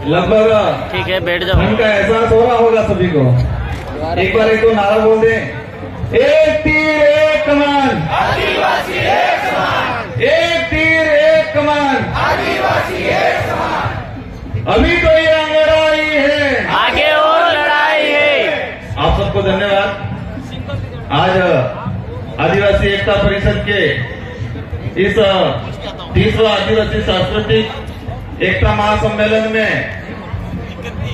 लगभग ठीक है, बैठ जाओ। उनका एहसास हो रहा होगा सभी को। एक बार एक दो नारा बोल दे। एक तीर एक कमान, आदिवासी एक समान, एक तीर एक कमान, आदिवासी एक समान। अभी तो ये लड़ाई है, आगे और लड़ाई है। आप सबको धन्यवाद। आज आदिवासी एकता परिषद के इस 30वां आदिवासी सांस्कृतिक एकता महासम्मेलन में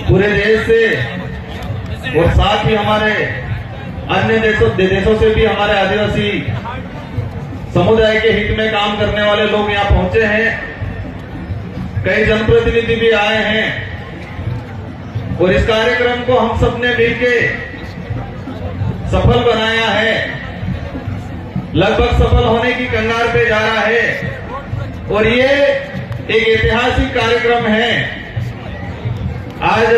पूरे देश से और साथ ही हमारे अन्य देशों से भी हमारे आदिवासी समुदाय के हित में काम करने वाले लोग यहाँ पहुंचे हैं। कई जनप्रतिनिधि भी आए हैं और इस कार्यक्रम को हम सबने मिलके सफल बनाया है। लगभग सफल होने की कगार पे जा रहा है और ये एक ऐतिहासिक कार्यक्रम है। आज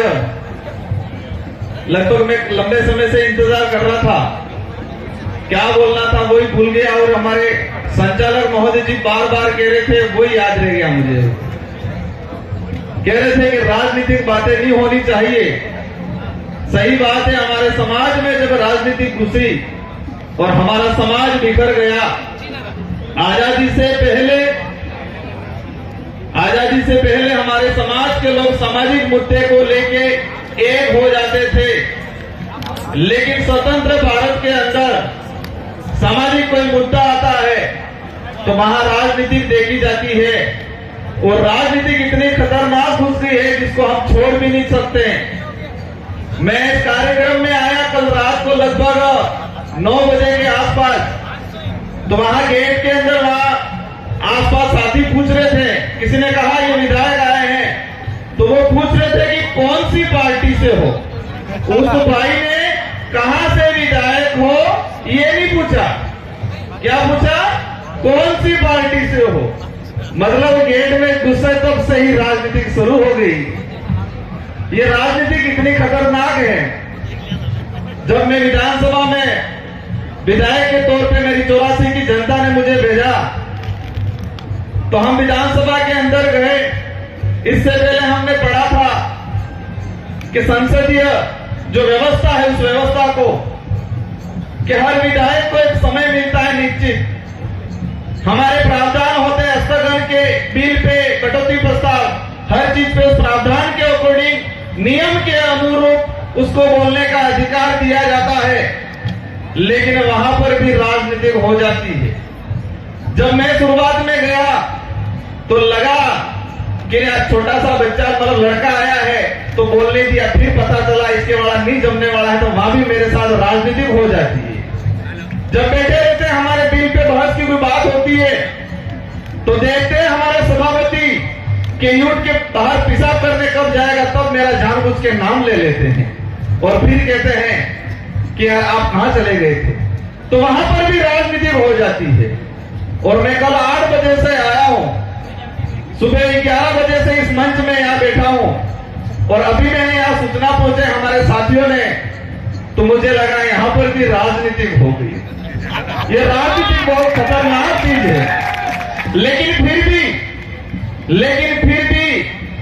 लगभग मैं लंबे समय से इंतजार कर रहा था, क्या बोलना था वही भूल गया और हमारे संचालक महोदय जी बार बार कह रहे थे, वही याद रह गया मुझे। कह रहे थे कि राजनीतिक बातें नहीं होनी चाहिए। सही बात है, हमारे समाज में जब राजनीति घुसी और हमारा समाज बिखर गया, आजादी से पहले हमारे समाज के लोग सामाजिक मुद्दे को लेके एक हो जाते थे, लेकिन स्वतंत्र भारत के अंदर सामाजिक कोई मुद्दा आता है तो वहां राजनीतिक देखी जाती है और राजनीतिक इतनी खतरनाक घुस गई है जिसको हम छोड़ भी नहीं सकते। मैं इस कार्यक्रम में आया कल रात को लगभग 9 बजे के आसपास, तो वहां गेट के अंदर वहां आसपास साथी पूछ रहे थे, किसी ने कहा ये विधायक आए हैं, तो वो पूछ रहे थे कि कौन सी पार्टी से हो। उस भाई ने कहां से विधायक हो ये नहीं पूछा, क्या पूछा, कौन सी पार्टी से हो। मतलब गेट में घुसे तब से ही राजनीति शुरू हो गई। ये राजनीति कितनी खतरनाक है। जब मैं विधानसभा में विधायक के तौर पे मेरी 84 की जनता ने मुझे भेजा, तो हम विधानसभा के अंदर गए। इससे पहले हमने पढ़ा था कि संसदीय जो व्यवस्था है उस व्यवस्था को कि हर विधायक को एक समय मिलता है निश्चित, हमारे प्रावधान होते हैं स्थगन के बिल पे कटौती प्रस्ताव, हर चीज पे उस प्रावधान के अकॉर्डिंग नियम के अनुरूप उसको बोलने का अधिकार दिया जाता है, लेकिन वहां पर भी राजनीतिक हो जाती है। जब मैं शुरुआत में गया तो लगा कि छोटा सा बच्चा मतलब लड़का आया है तो बोलने दिया, फिर पता चला इसके वाला नहीं जमने वाला है, तो वहां भी मेरे साथ राजनीतिक हो जाती है। जब बैठे रहते हैं हमारे बिल पे बहस की कोई बात होती है तो देखते हैं हमारे सभापति के यूट के बाहर पेशाब करने कब जाएगा, तब मेरा जानबूझ के नाम ले लेते हैं और फिर कहते हैं कि आप कहां चले गए थे। तो वहां पर भी राजनीतिक हो जाती है। और मैं कल 8 बजे से आया हूं, सुबह 11 बजे से इस मंच में यहां बैठा हूं और अभी मैंने यहां सूचना पहुंचे हमारे साथियों ने, तो मुझे लगा यहां पर भी राजनीतिक हो गई। ये राजनीति बहुत खतरनाक चीज है, लेकिन फिर भी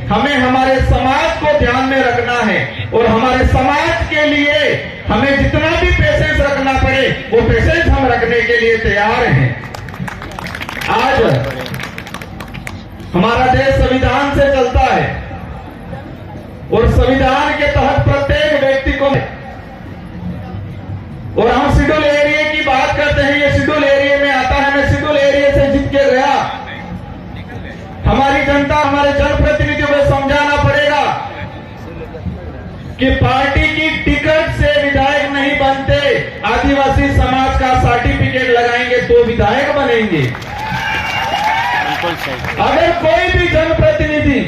हमें हमारे समाज को ध्यान में रखना है और हमारे समाज के लिए हमें जितना भी पेशेंस रखना पड़े वो पेशेंस हम रखने के लिए तैयार हैं। आज हमारा देश संविधान से चलता है और संविधान के तहत प्रत्येक व्यक्ति को, और हम शेड्यूल एरिया की बात करते हैं, ये शेड्यूल एरिया में आता है। मैं शेड्यूल एरिया से जीत के गया। हमारी जनता, हमारे जनप्रतिनिधियों को समझाना पड़ेगा कि पार्टी की टिकट से विधायक नहीं बनते, आदिवासी समाज का सर्टिफिकेट लगाएंगे तो विधायक बनेंगे। अगर कोई भी जनप्रतिनिधि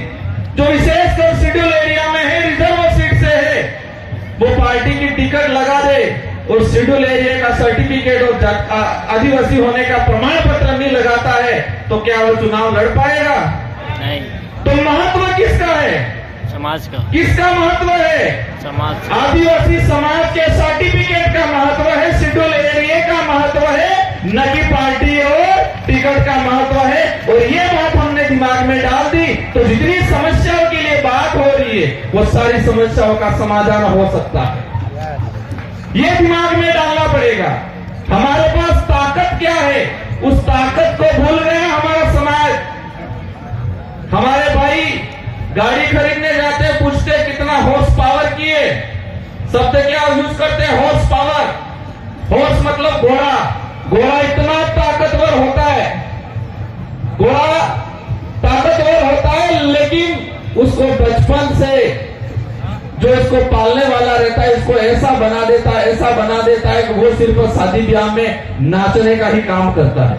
जो विशेषकर शेड्यूल एरिया में है, रिजर्व सीट से है, वो पार्टी की टिकट लगा दे और शेड्यूल एरिया का सर्टिफिकेट और आदिवासी होने का प्रमाण पत्र नहीं लगाता है, तो क्या वो चुनाव लड़ पाएगा? नहीं। तो महत्व किसका है? समाज का। किसका महत्व है? समाज। आदिवासी समाज के सर्टिफिकेट का महत्व है, शेड्यूल एरिया का महत्व है, न कि पार्टी और टिकट का महत्व है। और ये बात हमने दिमाग में डाल दी तो जितनी समस्याओं के लिए बात हो रही है करेंगे वो सारी समस्याओं का समाधान हो सकता है। ये दिमाग में डालना पड़ेगा। हमारे पास ताकत क्या है, उस ताकत को भूल गए हमारा समाज। हमारे भाई गाड़ी खरीदने जाते पूछते कितना हॉर्स पावर की है, शब्द क्या यूज करते हैं, हॉर्स पावर। हॉर्स मतलब घोड़ा। घोड़ा इतना ताकतवर होता है, घोड़ा ताकतवर होता है, लेकिन उसको बचपन से जो इसको पालने वाला रहता है इसको ऐसा बना देता है, ऐसा बना देता है कि वो सिर्फ शादी ब्याह में नाचने का ही काम करता है।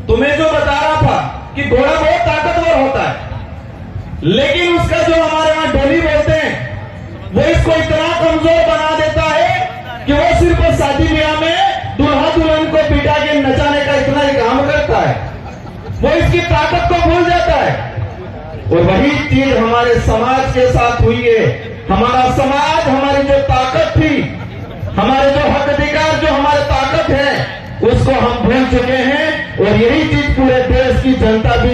तुम्हें जो बता रहा था कि घोड़ा बहुत ताकतवर होता है, लेकिन उसका जो हमारे यहां डोली बोलते हैं वो इसको इतना कमजोर बना देता है कि वो सिर्फ शादी ब्याह में दूल्हा दुल्हन को बिठा के नचाने का इतना ही काम करता है, वो इसकी ताकत को भूल जाता है। और वही चीज हमारे समाज के साथ हुई है। हमारा समाज, हमारी जो ताकत थी, हमारे जो हक अधिकार, जो हमारी ताकत है, उसको हम भूल चुके हैं। और यही चीज पूरे देश की जनता भी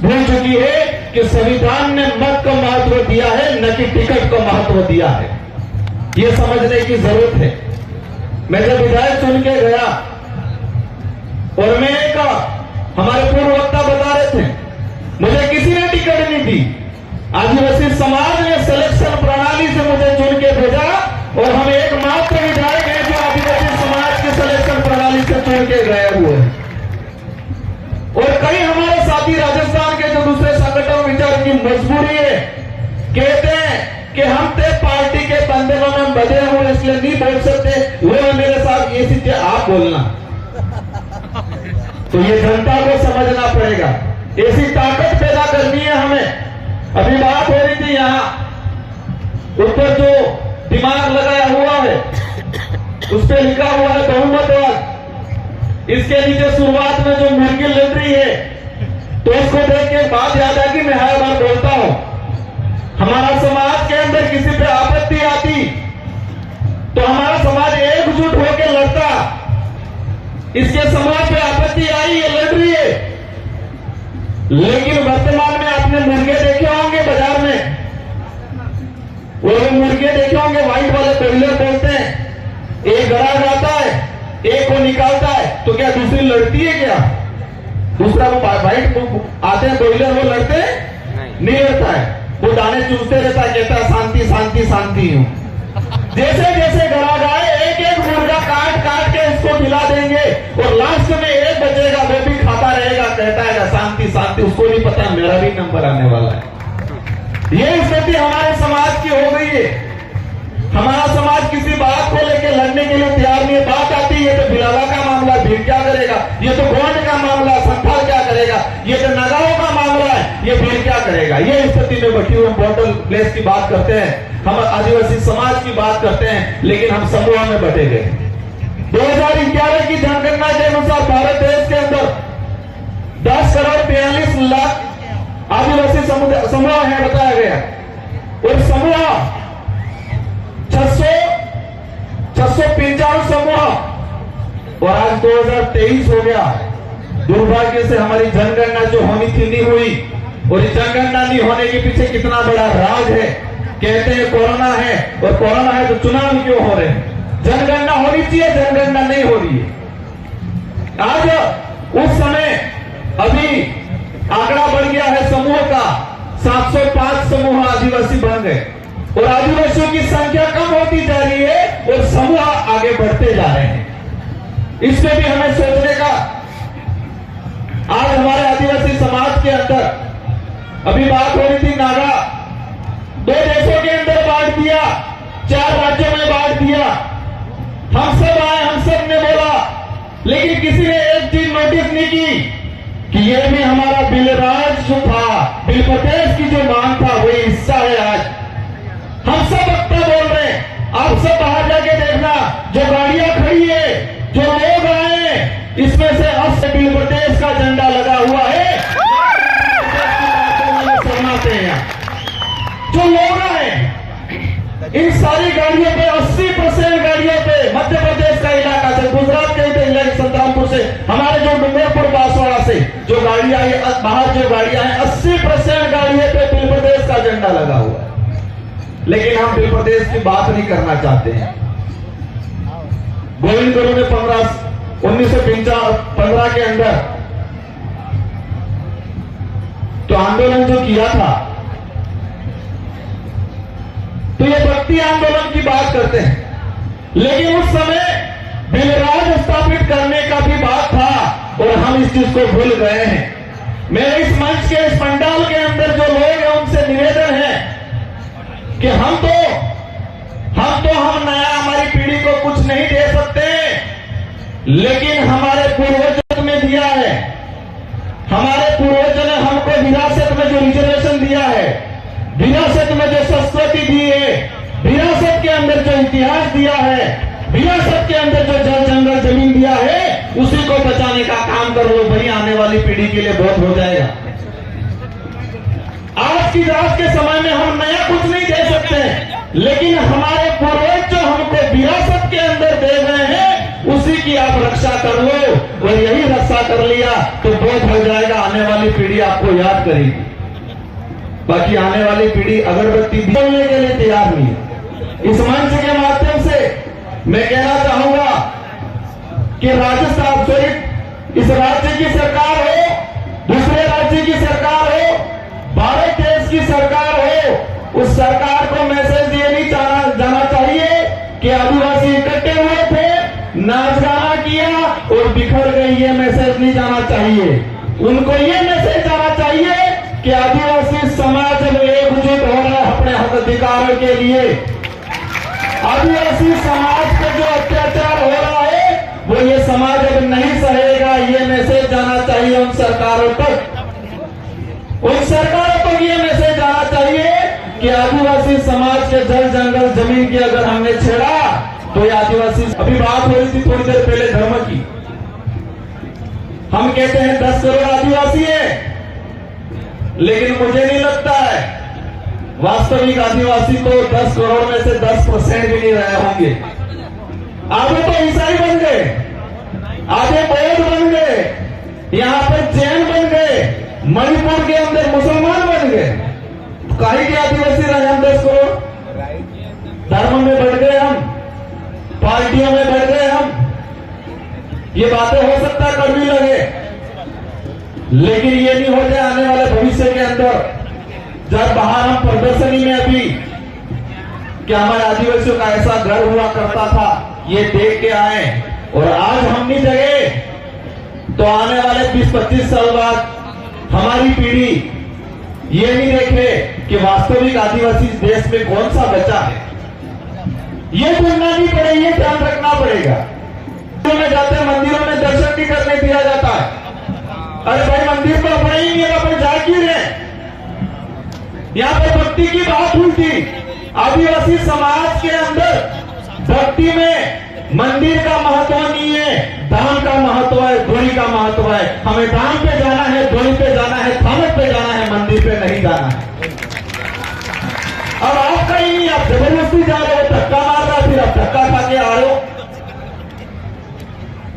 भूल चुकी है कि संविधान ने मत को महत्व दिया है, न कि टिकट को महत्व दिया है। ये समझने की जरूरत है। मैं जब विधायक चुन के गया और मैं एक हमारे पूर्व वक्ता बता रहे थे, मुझे किसी ने टिकट नहीं दी, आदिवासी समाज ने सिलेक्शन प्रणाली से मुझे चुन के भेजा और हम एकमात्र विधायक हैं जो आदिवासी समाज के सिलेक्शन प्रणाली से चुन के गए हुए हैं। और कई हमारे साथी राजस्थान के जो दूसरे संगठन विचार की मजबूरी है, कहते हैं कि हम ते पार्टी के बंधनों में बंधे हुए इसलिए नहीं बोल सकते, वो मेरे साथ ये चीजें आप बोलना। तो ये जनता को समझना पड़ेगा, ऐसी ताकत पैदा करनी है हमें। अभी बात हो रही थी यहाँ ऊपर जो दिमाग लगाया हुआ है उस पर लिखा हुआ है बहुमतवाद। इसके नीचे शुरुआत में जो मुर्गी लड़ रही है, तो उसको देख के बात याद आ कि मैं हर बार बोलता हूं, हमारा समाज के अंदर किसी पे आपत्ति आती तो हमारा समाज एकजुट होकर लड़ता। इसके समाज पे आपत्ति आई, ये लड़ रही है, लेकिन वर्तमान में आपने मुर्गे देखे होंगे बाजार में, वो मुर्गे देखे होंगे व्हाइट वाले ब्रॉयलर बोलते हैं, एक गड़ा जाता है, एक को निकालता है, तो क्या दूसरी लड़ती है क्या? दूसरा वो व्हाइट आते हैं ब्रॉयलर, वो लड़ते नहीं लड़ता है, वो दाने चूसते रहता है, कहता है शांति शांति शांति हूं। जैसे जैसे गड़ा जाए एक एक मुर्गा काट काट के इसको खिला देंगे और लास्ट में एक बचेगा, वो भी खाता रहेगा, कहता है शांति शांति, उसको नहीं पता मेरा भी नंबर आने वाला है। ये स्थिति हमारे समाज की हो गई है। हमारा समाज किसी बात को लेकर लड़ने के लिए तैयार नहीं है। बात आती है तो बिलाला का मामला, भीड़ क्या करेगा, ये तो गोंड का मामला, संथाल क्या करेगा, ये तो नगाओं का मामला है, ये भीड़ क्या करेगा। ये स्थिति में बैठी हुई इम्पोर्टेंट प्लेस की बात करते हैं, हम आदिवासी समाज की बात करते हैं, लेकिन हम समूह में बटे गए। 2011 की जनगणना के अनुसार भारत देश के अंदर 10 करोड़ 42 लाख आदिवासी समूह है बताया गया, और समूह 695 समूह, और आज 2023 हो गया। दुर्भाग्य से हमारी जनगणना जो होनी थी नहीं हुई, और जनगणना नहीं होने के पीछे कितना बड़ा राज है। कहते हैं कोरोना है, और कोरोना है तो चुनाव क्यों हो रहे हैं? जनगणना होनी चाहिए, जनगणना नहीं हो रही है। आज उस समय अभी आंकड़ा बढ़ गया है समूह का, 705 समूह आदिवासी बन गए, और आदिवासियों की संख्या कम होती जा रही है और समूह आगे बढ़ते जा रहे हैं। इसमें भी हमें सोचने का। आज हमारे आदिवासी समाज के अंदर अभी बात हो रही थी, नागा 2 देशों के अंदर बांट दिया, 4 राज्यों में बांट दिया। हम सब आए, हम सब ने बोला, लेकिन किसी ने एक चीज नोटिस नहीं की कि ये भी हमारा बिलराज जो था, बिल प्रदेश की जो मांग था, वही हिस्सा है। आज हम सब वक्ता बोल रहे हैं, आप सब बाहर जाके देखना, जो गाड़ियां खड़ी है, जो लोग आए, इसमें से 80 बिल प्रदेश का झंडा लगा हुआ है। सुनाते हैं जो लोग आए, इन सारी गाड़ियों पे 80% गाड़ियों पे मध्य प्रदेश का इलाका से, गुजरात के इलाके संतरामपुर से, हमारे जो डूंगरपुर बाहर जो गाड़ियां हैं 80% गाड़ियों पे बिल प्रदेश का झंडा लगा हुआ है, लेकिन हम बिल प्रदेश की बात नहीं करना चाहते हैं। गोविंद गुरु ने 1915 के अंदर तो आंदोलन जो किया था, तो ये भक्ति आंदोलन की बात करते हैं, लेकिन उस समय बिलराज स्थापित करने का भी बात था और हम इस चीज को भूल गए हैं। मेरे इस मंच के, इस पंडाल के अंदर जो लोग हैं उनसे निवेदन है कि हम नया, हमारी पीढ़ी को कुछ नहीं दे सकते, लेकिन हमारे पूर्वजों में दिया है, हमारे पूर्वजों ने हमको विरासत में जो रिजर्वेशन दिया है, विरासत में जो संस्कृति दी है, विरासत के अंदर जो इतिहास दिया है, विरासत के अंदर जो जल जंगल जमीन दिया है, उसी को बचाने का काम कर लो भाई, आने वाली पीढ़ी के लिए बहुत हो जाएगा। आज के समय में हम नया कुछ नहीं दे सकते, लेकिन हमारे पूर्वज जो हमको विरासत के अंदर दे गए हैं, उसी की आप रक्षा कर लो, और यही रक्षा कर लिया तो बहुत हो जाएगा। आने वाली पीढ़ी आपको याद करेगी, बाकी आने वाली पीढ़ी अगरबत्ती बोलने के लिए तैयार नहीं है। इस मंच के माध्यम से मैं कहना चाहूंगा कि राजस्थान सहित इस राज्य की सरकार हो, दूसरे राज्य की सरकार हो, भारत देश की सरकार हो, उस सरकार को मैसेज ये नहीं जाना चाहिए कि आदिवासी इकट्ठे हुए थे, नाच गाना किया और बिखर गए, ये मैसेज नहीं जाना चाहिए। उनको ये मैसेज जाना चाहिए कि आदिवासी समाज में एकजुट हो रहा है अपने हक अधिकारों के लिए। आदिवासी समाज पे जो अत्याचार हो रहा है वो ये समाज अब नहीं सहेगा, ये मैसेज जाना चाहिए उन सरकारों तक। उन सरकारों को ये मैसेज जाना चाहिए कि आदिवासी समाज के जल जंगल जमीन की अगर हमने छेड़ा तो ये आदिवासी, अभी बात हो रही थी थोड़ी देर पहले धर्म की, हम कहते हैं 10 करोड़ आदिवासी है, लेकिन मुझे नहीं लगता है वास्तविक आदिवासी तो 10 करोड़ में से 10% भी नहीं रहे होंगे। आधे तो ईसाई बन गए, आधे बौद्ध बन गए, यहां पर जैन बन गए, मणिपुर के अंदर मुसलमान बन गए, काहे के आदिवासी रहे हम 10 करोड़? धर्म में बढ़ गए हम, पार्टियों में बढ़ गए हम। ये बातें हो सकता है कड़वी लगे, लेकिन ये नहीं हो जाए आने वाले भविष्य के अंदर जब बाहर हम प्रदर्शनी में अभी क्या हमारे आदिवासियों का ऐसा घर हुआ करता था, ये देख के आए, और आज हमनी जगह तो आने वाले 20-25 साल बाद हमारी पीढ़ी ये नहीं देखे कि वास्तविक आदिवासी देश में कौन सा बचा है। ये ढूंढना नहीं पड़ेगा, ये ध्यान रखना पड़ेगा। मंदिरों में जाते हैं, मंदिरों में दर्शन नहीं करने दिया जाता है। अरे भाई मंदिर तो अपना ही नहीं है, अपन जा क्यों रहे? यहाँ पे भक्ति की बात हुई थी। आदिवासी समाज के अंदर भक्ति में मंदिर का महत्व नहीं है, दान का महत्व है, ध्वनि का महत्व है। हमें दान पे जाना है, ध्वनि पे जाना है, थानक पे जाना है, मंदिर पे नहीं जाना है। अब आपका ही नहीं, आप जबरदस्ती जा रहे हो, धक्का मार रहा, फिर आप धक्का खा के आ रहे हो।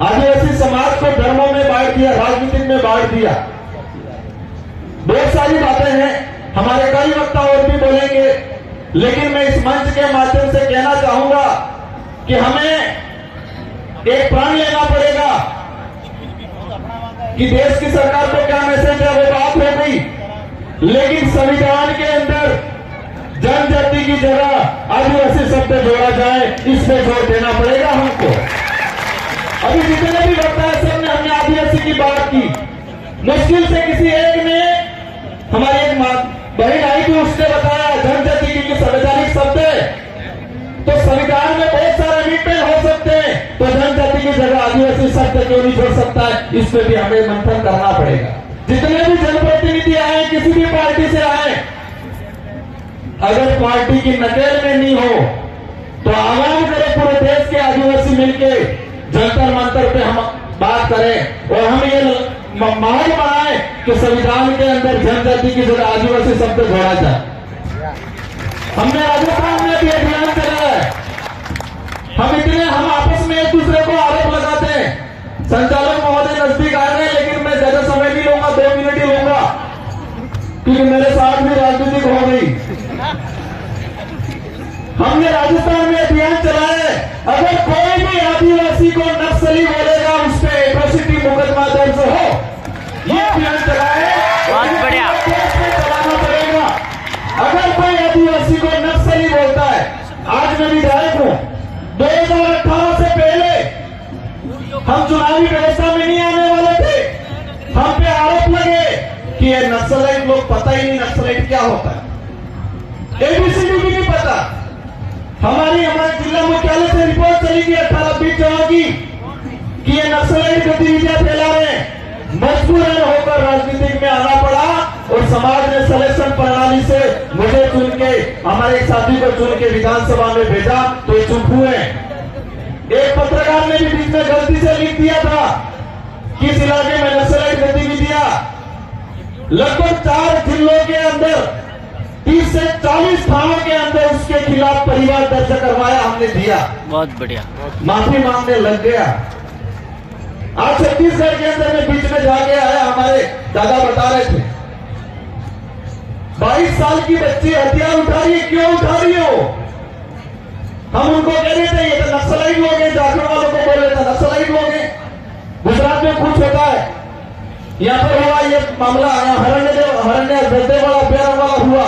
आदिवासी समाज को धर्मों में बांट दिया, राजनीति में बांट दिया। बहुत सारी बातें हैं, हमारे कई वक्ता और भी बोलेंगे, लेकिन मैं इस मंच के माध्यम से कहना चाहूंगा कि हमें एक प्रण लेना पड़ेगा कि देश की सरकार को क्या मैसेज है, वो बात हो गई, लेकिन संविधान के अंदर जनजाति की जगह आदिवासी शब्द जोड़ा जाए, इस पे जोर देना पड़ेगा हमको। अभी जितने भी वक्ता है सबने हमने आदिवासी की बात की, मुश्किल से किसी एक ने, हमारी एक बहन आई थी, उसने बताया जनजाति की संवैधानिक शब्द है, तो संविधान में बहुत सारे अमेंडमेंट हो सकते हैं, तो जनजाति की जगह आदिवासी शब्द क्यों नहीं जोड़ सकता है, इस पे भी हमें मंथन करना पड़ेगा। जितने भी जनप्रतिनिधि आए, किसी भी पार्टी से आए, अगर पार्टी की नकेल में नहीं हो तो आह्वान करें पूरे देश के आदिवासी मिलके जंतर मंतर पे हम बात करें, और हम ये माहौल बनाए कि संविधान के अंदर जनजाति की जगह आदिवासी शब्द जोड़ा जाए। हमने राजस्थान में भी अभियान चलाया है। हम आपस में एक दूसरे को आरोप लगाते हैं। संचालक महोदय नजदीक आ रहे हैं, लेकिन मैं ज्यादा समय नहीं लूंगा, 2 मिनट ही लूंगा। शुरू हो गई। हमने राजस्थान में अभियान चलाया है, अगर कोई भी आदिवासी को नक्सली बोलेगा उस पर एट्रोसिटी मुकदमा दर्ज हो, ये अभियान चलाया है। बहुत बढ़िया। केस में चलाना पड़ेगा। अगर कोई आदिवासी को नक्सली बोलता है, आज मैं विधायक हूं, 2018 से पहले हम चुनावी व्यवस्था में नहीं आने वाले थे। हम पे आरोप लगे कि ये नक्सलाइट, लोग पता ही नहीं नक्सलाइट क्या होता है, एबीसीडी भी नहीं पता। हमारे जिला मुख्यालय से रिपोर्ट चली गई 18-20 जगह की कि ये नक्सलाइट गतिविधियां फैला रहे हैं। मजबूरन होकर राजनीतिक में आना पड़ा और समाज ने सिलेक्शन प्रणाली से मुझे चुन के, हमारे एक साथी को चुन के विधानसभा में भेजा, तो ये चुप हुए। एक पत्रकार ने भी बीच में गलती से लिख दिया था किस इलाके में नक्सलाइट गतिविधियां, लगभग 4 जिलों के अंदर 30 से 40 थानों के अंदर उसके खिलाफ परिवार दर्ज करवाया, हमने दिया। बहुत बढ़िया। माफी मांगने लग गया। आज छत्तीसगढ़ के अंदर में बीच में जाके आया, हमारे दादा बता रहे थे 22 साल की बच्ची हथियार उठा रही है, क्यों उठा रही हो? हम उनको कह रहे थे ये तो नक्सलाइट लोग हैं, झारखंड वालों को बोल रहे थे नक्सलाइट लोग हैं। गुजरात में कुछ होता है, यहाँ पर हुआ ये मामला, हरण्य दर्देवाला अभ्यारण्य हुआ।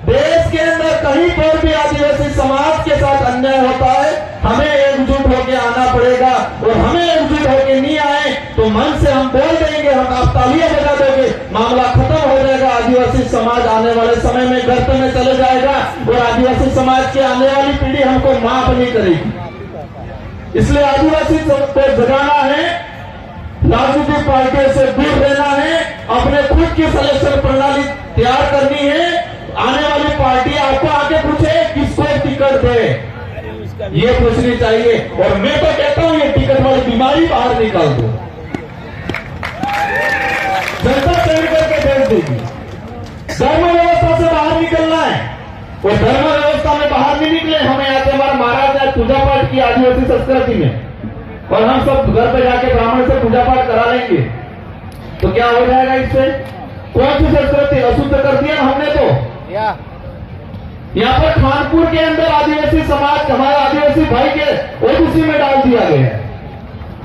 देश के अंदर कहीं पर भी आदिवासी समाज के साथ अन्याय होता है, हमें एकजुट होकर आना पड़ेगा। और हमें एकजुट होकर नहीं आए तो मन से हम बोल देंगे, हम आप तालियां बजा दोगे, मामला खत्म हो जाएगा। आदिवासी समाज आने वाले समय में गर्त में चले जाएगा और आदिवासी समाज की आने वाली पीढ़ी हमको माफ नहीं करेगी। इसलिए आदिवासी को जगाना है, राजनीतिक पार्टियों से दूर रहना है, अपने खुद की सिलेक्शन प्रणाली तैयार करनी है। आने वाली पार्टी आपको आके पूछे किसको टिकट दे, ये पूछनी चाहिए। और मैं तो कहता हूं ये टिकट वाली बीमारी बाहर निकाल दो, जनता चयन करके भेज देगी। धर्म व्यवस्था से बाहर निकलना है और धर्म व्यवस्था में बाहर नहीं निकले, हमें आते हमारे महाराज ने पूजा पाठ की आदिवासी संस्कृति में और हम सब घर पे जाके ब्राह्मण से पूजा पाठ करा लेंगे तो क्या हो जाएगा? इससे कौन सी संस्कृति अशुद्ध कर दिया हमने? तो यहाँ पर खानपुर के अंदर आदिवासी समाज, हमारे आदिवासी भाई के ओबीसी में डाल दिया गया है।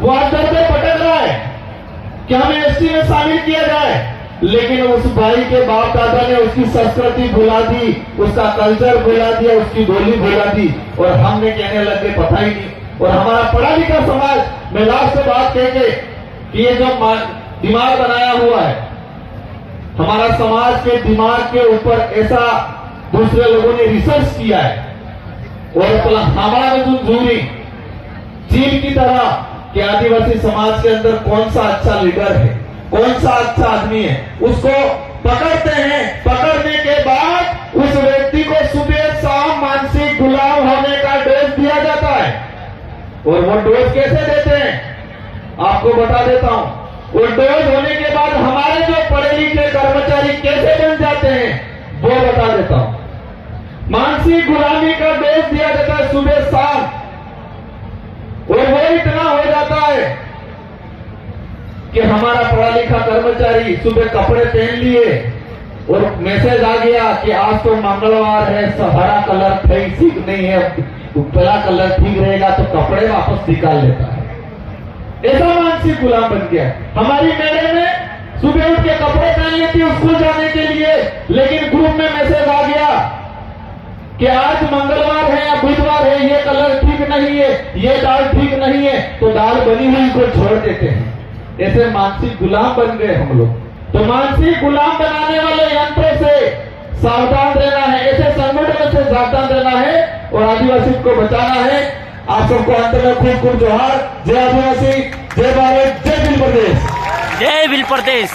वो आज दर पे पटक रहा है कि हमें एसटी में शामिल किया जाए, लेकिन उस भाई के बाप दादा ने उसकी संस्कृति भुला दी, उसका कल्चर भुला दिया, उसकी बोली भुला दी और हमने कहने लगे पता ही नहीं। और हमारा पढ़ा लिखा समाज, मैं लास्ट से बात कहेंगे कि ये जो दिमाग बनाया हुआ है, हमारा समाज के दिमाग के ऊपर ऐसा दूसरे लोगों ने रिसर्च किया है और हमारा में दूरी चीन की तरह कि आदिवासी समाज के अंदर कौन सा अच्छा लीडर है, कौन सा अच्छा आदमी है, उसको पकड़ते हैं। पकड़ने के बाद उस व्यक्ति को सुबह शाम मानसिक गुलाम होने का डोज दिया जाता है। और वो डोज कैसे देते हैं आपको बता देता हूं। वो डोज होने के बाद हमारे जो पढ़े लिखे कर्मचारी कैसे बन जाते हैं वो बता देता हूं। मानसिक गुलामी का डोज दिया जाता है सुबह शाम और वो इतना हो जाता है कि हमारा पढ़ा लिखा कर्मचारी सुबह कपड़े पहन लिए और मैसेज आ गया कि आज तो मंगलवार है, हरा कलर ठीक नहीं है, पीला कलर ठीक रहेगा, तो कपड़े वापस निकाल लेता है। ऐसा मानसिक गुलाम बन गया। हमारी मैडम में सुबह उठ के कपड़े पहन लेती है स्कूल जाने के लिए, लेकिन ग्रुप में मैसेज आ गया कि आज मंगलवार है या बुधवार है, ये कलर ठीक नहीं है, ये दाल ठीक नहीं है, तो दाल बनी हुई को छोड़ देते हैं। ऐसे मानसिक गुलाम बन गए हम लोग। तो मानसिक गुलाम बनाने वाले यंत्रों से सावधान रहना है, ऐसे संगठनों से सावधान रहना है और आदिवासी को बचाना है। आप सबको अंत में खूब खूब जोहार। जय आदिवासी, जय भारत, जय भील प्रदेश। जय भील प्रदेश।